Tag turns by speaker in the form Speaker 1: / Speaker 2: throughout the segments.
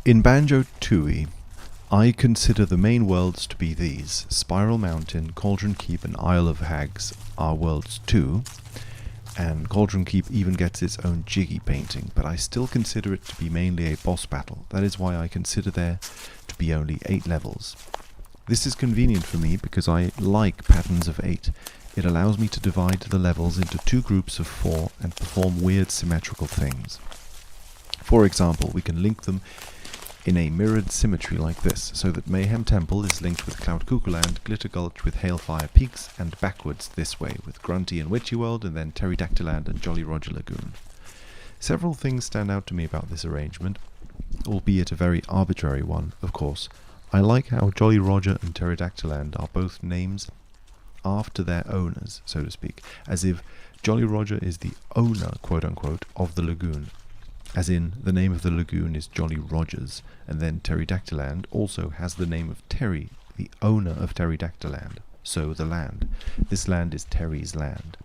Speaker 1: In Banjo-Tooie, I consider the main worlds to be these. Spiral Mountain, Cauldron Keep and Isle of Hags are worlds 2, and Cauldron Keep even gets its own jiggy painting, but I still consider it to be mainly a boss battle. That is why I consider there to be only 8 levels. This is convenient for me because I like patterns of 8. It allows me to divide the levels into 2 groups of 4 and perform weird symmetrical things. For example, we can link them in a mirrored symmetry like this, so that Mayhem Temple is linked with Cloud Cuckoo Land, Glitter Gulch with Hailfire Peaks, and backwards this way with Grunty and Witchy World, and then Pterodactyl Land and Jolly Roger Lagoon. Several things stand out to me about this arrangement, albeit a very arbitrary one, of course. I like how Jolly Roger and Pterodactyl Land are both names after their owners, so to speak, as if Jolly Roger is the owner, quote-unquote, of the lagoon. As in, the name of the lagoon is Jolly Rogers, and then Pterodactyl Land also has the name of Terry, the owner of Pterodactyl Land, so the land. This land is Terry's land.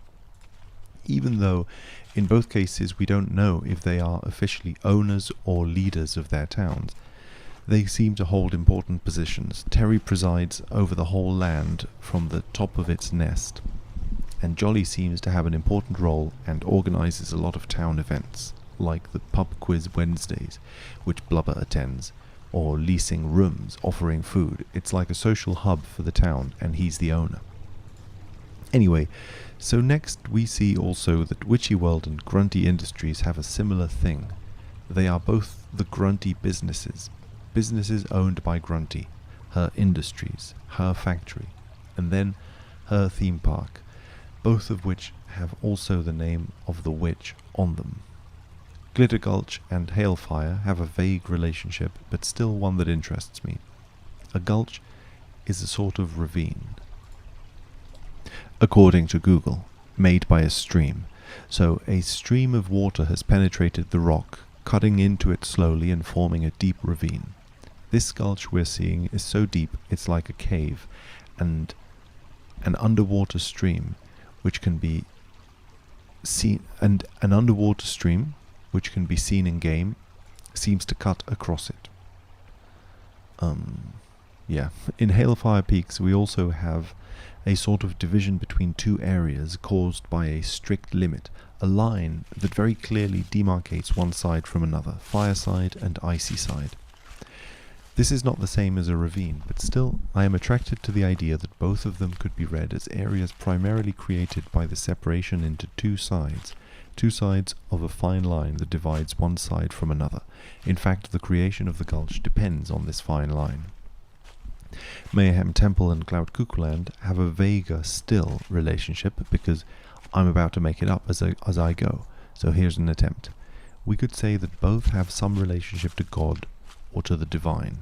Speaker 1: Even though, in both cases, we don't know if they are officially owners or leaders of their towns, they seem to hold important positions. Terry presides over the whole land from the top of its nest, and Jolly seems to have an important role and organizes a lot of town events, like the pub quiz Wednesdays, which Blubber attends, or leasing rooms, offering food. It's like a social hub for the town, and he's the owner. Anyway, so next we see also that Witchy World and Grunty Industries have a similar thing. They are both the Grunty businesses owned by Grunty, her industries, her factory, and then her theme park, both of which have also the name of the witch on them. Glitter Gulch and Hailfire have a vague relationship, but still one that interests me. A gulch is a sort of ravine, according to Google, made by a stream. So a stream of water has penetrated the rock, cutting into it slowly and forming a deep ravine. This gulch we're seeing is so deep it's like a cave, and an underwater stream which can be seen in game seems to cut across it. In Hailfire Peaks we also have a sort of division between 2 areas caused by a strict limit, a line that very clearly demarcates one side from another, fire side and icy side. This is not the same as a ravine, but still I am attracted to the idea that both of them could be read as areas primarily created by the separation into 2 sides of a fine line that divides one side from another. In fact, the creation of the gulch depends on this fine line. Mayhem Temple and Cloud Cuckoo Land have a vaguer still relationship because I'm about to make it up as I go, so here's an attempt. We could say that both have some relationship to God or to the divine.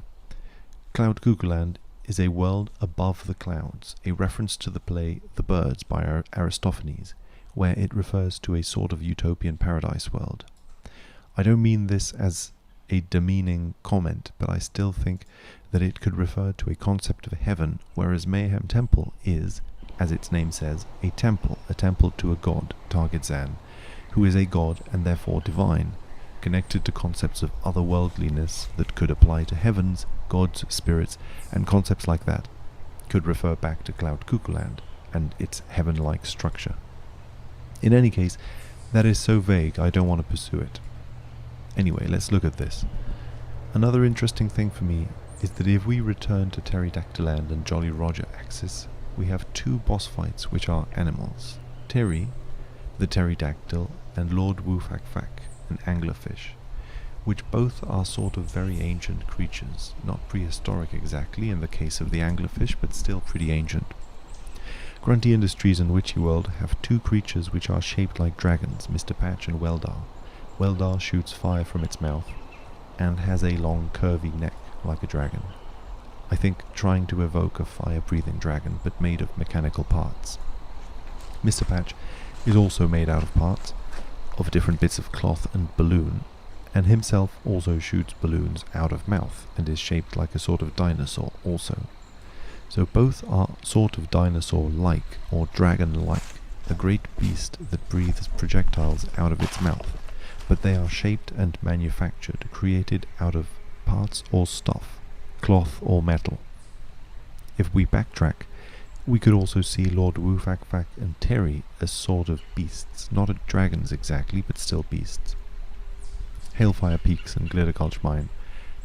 Speaker 1: Cloud Cuckoo Land is a world above the clouds, a reference to the play The Birds by Aristophanes, where it refers to a sort of utopian paradise world. I don't mean this as a demeaning comment, but I still think that it could refer to a concept of heaven, whereas Mayhem Temple is, as its name says, a temple to a god, Target-Zan, who is a god and therefore divine, connected to concepts of otherworldliness that could apply to heavens, gods, spirits, and concepts like that could refer back to Cloud Cuckoo Land and its heaven-like structure. In any case, that is so vague I don't want to pursue it. Anyway, let's look at this. Another interesting thing for me is that if we return to Pterodactyl Land and Jolly Roger axis, we have 2 boss fights which are animals. Terry, the pterodactyl, and Lord Woofak-Fak, an anglerfish, which both are sort of very ancient creatures, not prehistoric exactly in the case of the anglerfish, but still pretty ancient. Grunty Industries and Witchy World have 2 creatures which are shaped like dragons, Mr. Patch and Weldar. Weldar shoots fire from its mouth and has a long curvy neck like a dragon. I think trying to evoke a fire-breathing dragon but made of mechanical parts. Mr. Patch is also made out of parts of different bits of cloth and balloon, and himself also shoots balloons out of mouth and is shaped like a sort of dinosaur also. So both are sort of dinosaur-like or dragon-like, a great beast that breathes projectiles out of its mouth, but they are shaped and manufactured, created out of parts or stuff, cloth or metal. If we backtrack, we could also see Lord Wu-Fak-Fak and Terry as sort of beasts, not dragons exactly, but still beasts. Hailfire Peaks and Glitter Gulch Mine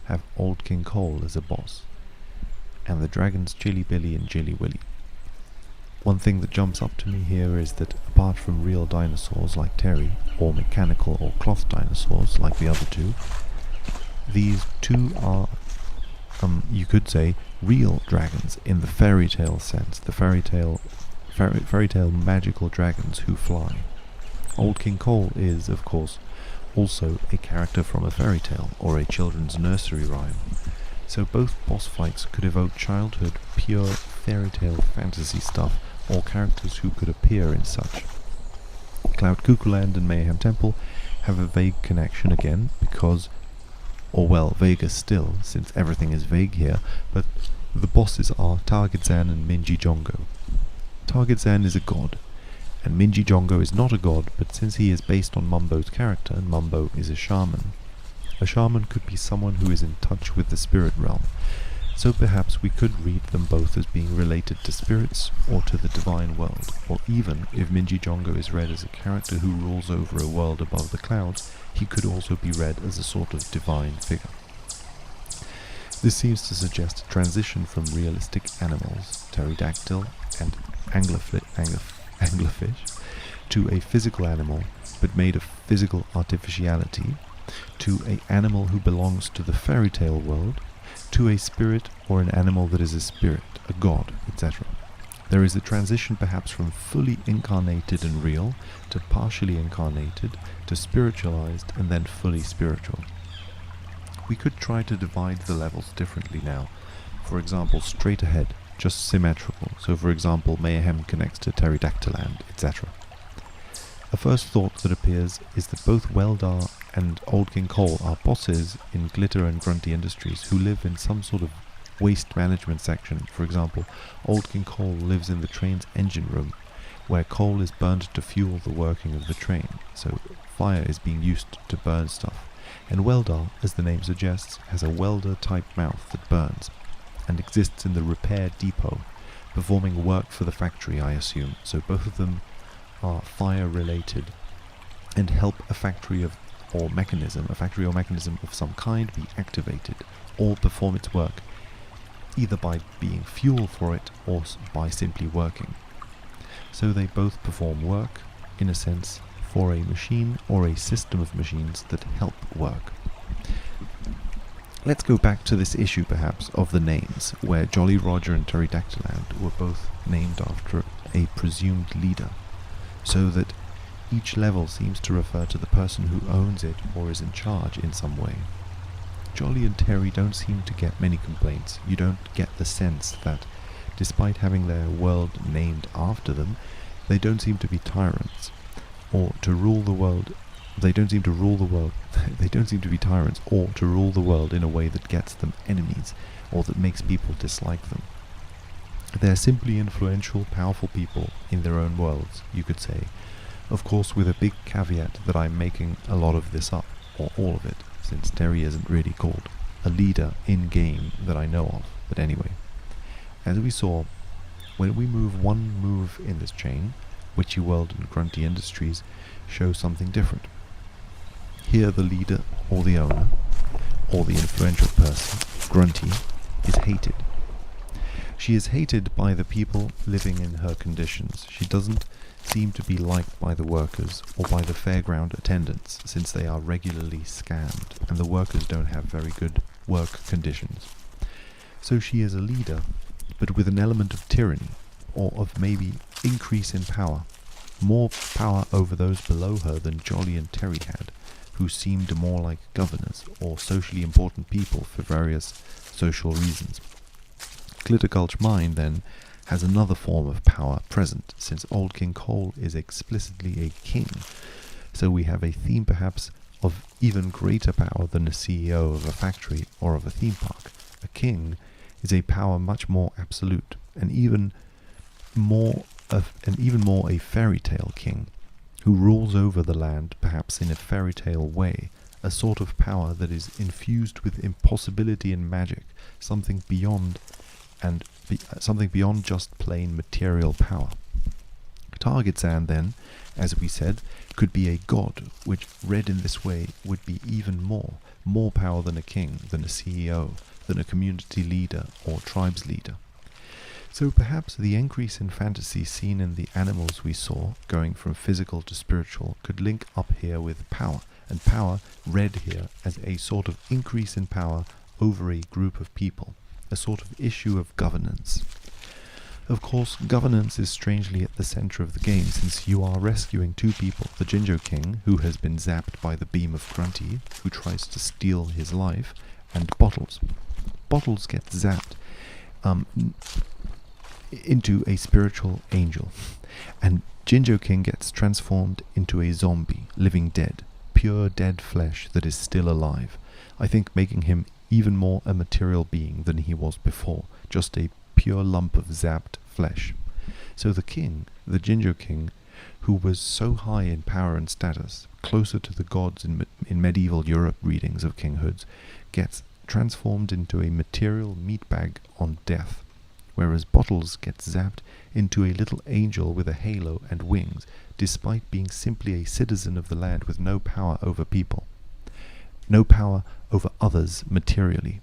Speaker 1: have Old King Cole as a boss, and the dragons Jilly Billy and Jilly Willy. One thing that jumps up to me here is that apart from real dinosaurs like Terry, or mechanical or cloth dinosaurs like the other two, these two are, you could say, real dragons in the fairy tale sense, the fairy tale magical dragons who fly. Old King Cole is, of course, also a character from a fairy tale or a children's nursery rhyme, so both boss fights could evoke childhood, pure fairy tale fantasy stuff, or characters who could appear in such. Cloud Cuckoo Land and Mayhem Temple have a vague connection again, because, or well, vaguer still, since everything is vague here, but the bosses are Target Zan and Minji Jongo. Target Zan is a god, and Minji Jongo is not a god, but since he is based on Mumbo's character, and Mumbo is a shaman could be someone who is in touch with the spirit realm, so perhaps we could read them both as being related to spirits or to the divine world, or even, if Minji Jongo is read as a character who rules over a world above the clouds, he could also be read as a sort of divine figure. This seems to suggest a transition from realistic animals, pterodactyl and anglerfish, to a physical animal, but made of physical artificiality, to an animal who belongs to the fairy tale world, to a spirit or an animal that is a spirit, a god, etc. There is a transition perhaps from fully incarnated and real to partially incarnated to spiritualized and then fully spiritual. We could try to divide the levels differently now. For example, straight ahead, just symmetrical. So for example, Mayhem connects to Pterodactyland, etc. A first thought that appears is that both Weldar and Old King Cole are bosses in Glitter and Grunty Industries who live in some sort of waste management section. For example, Old King Cole lives in the train's engine room, where coal is burned to fuel the working of the train, so fire is being used to burn stuff. And Weldar, as the name suggests, has a welder-type mouth that burns, and exists in the repair depot, performing work for the factory, I assume. So both of them are fire-related, and help a factory or mechanism of some kind be activated, or perform its work, either by being fuel for it, or by simply working. So they both perform work, in a sense, for a machine or a system of machines that help work. Let's go back to this issue, perhaps, of the names, where Jolly Roger and Pterodactyland were both named after a presumed leader, so that each level seems to refer to the person who owns it or is in charge in some way. Jolly and Terry don't seem to get many complaints. You don't get the sense that, despite having their world named after them, they don't seem to be tyrants, or to rule the world. They don't seem to be tyrants, or to rule the world in a way that gets them enemies, or that makes people dislike them. They're simply influential, powerful people in their own worlds, you could say. Of course, with a big caveat that I'm making a lot of this up, or all of it, since Terry isn't really called a leader in-game that I know of. But anyway, as we saw, when we move one move in this chain, Witchy World and Grunty Industries show something different. Here the leader, or the owner, or the influential person, Grunty, is hated. She is hated by the people living in her conditions. She doesn't seem to be liked by the workers or by the fairground attendants, since they are regularly scammed, and the workers don't have very good work conditions. So she is a leader, but with an element of tyranny, or of maybe increase in power, more power over those below her than Jolly and Terry had, who seemed more like governors or socially important people for various social reasons. Glitter Gulch Mine, then, has another form of power present, since Old King Cole is explicitly a king, so we have a theme perhaps of even greater power than a CEO of a factory or of a theme park. A king is a power much more absolute, and even more a fairy tale king, who rules over the land perhaps in a fairy tale way, a sort of power that is infused with impossibility and magic, something beyond something beyond just plain material power. Targetzan, then, as we said, could be a god, which read in this way would be even more power than a king, than a CEO, than a community leader or tribes leader. So perhaps the increase in fantasy seen in the animals we saw, going from physical to spiritual, could link up here with power, and power read here as a sort of increase in power over a group of people, a sort of issue of governance. Of course, governance is strangely at the center of the game, since you are rescuing two people, the Jinjo King, who has been zapped by the beam of Grunty, who tries to steal his life, and Bottles. Bottles gets zapped into a spiritual angel, and Jinjo King gets transformed into a zombie, living dead, pure dead flesh that is still alive, I think making him even more a material being than he was before, just a pure lump of zapped flesh. So the king, the Jinjo King, who was so high in power and status, closer to the gods in medieval Europe readings of kinghoods, gets transformed into a material meatbag on death, whereas Bottles gets zapped into a little angel with a halo and wings, despite being simply a citizen of the land with no power over people, no power over others materially.